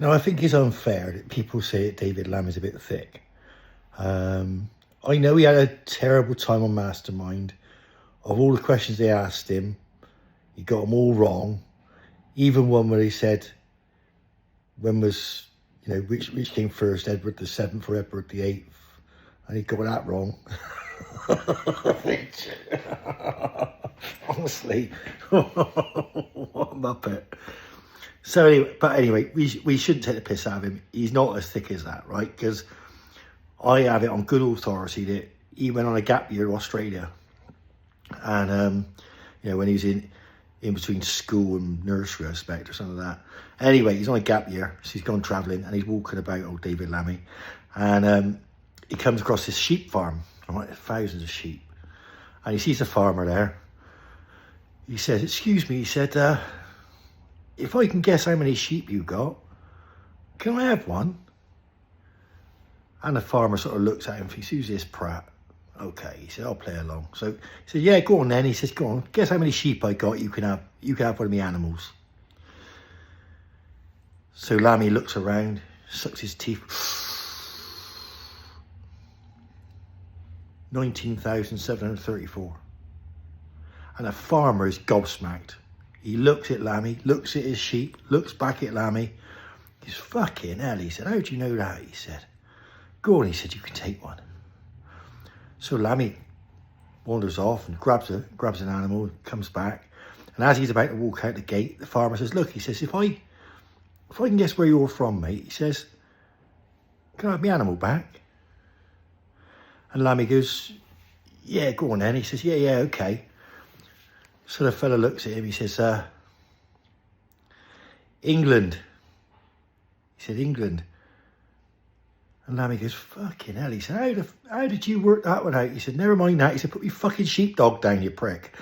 Now, I think it's unfair that people say that David Lammy's a bit thick. I know he had a terrible time on Mastermind. Of all the questions they asked him, he got them all wrong. Even one where he said, when was, which came first, Edward the 7th or Edward the 8th? And he got that wrong. Honestly, what a muppet. So anyway, we shouldn't take the piss out of him. He's not as thick as that, right? Because I have it on good authority that he went on a gap year to Australia. And, when he was in between school and nursery, I expect, or something like that. Anyway, he's on a gap year, so he's gone travelling, and he's walking about, old David Lammy. And he comes across this sheep farm, right? Thousands of sheep. And he sees a farmer there. He says, "Excuse me," he said, "if I can guess how many sheep you got, can I have one?" And the farmer sort of looks at him and thinks, "Who's this prat?" Okay, he said, "I'll play along." So he said, "Yeah, go on then." He says, "Go on, guess how many sheep I got. You can have one of my animals." So Lammy looks around, sucks his teeth. 19,734. And the farmer is gobsmacked. He looks at Lammy, looks at his sheep, looks back at Lammy. He's, "Fucking hell," he said. "How do you know that?" He said. "Go on," he said, "you can take one." So Lammy wanders off and grabs an animal, comes back. And as he's about to walk out the gate, the farmer says, "Look," he says, if I can guess where you're from, mate," he says, "can I have my animal back?" And Lammy goes, "Yeah, go on then." He says, yeah, okay. So the fella looks at him, he says, "England." He said, "England." And Lammy goes, "Fucking hell." He said, how did you work that one out?" He said, "Never mind that." He said, "Put me fucking sheepdog down, you prick."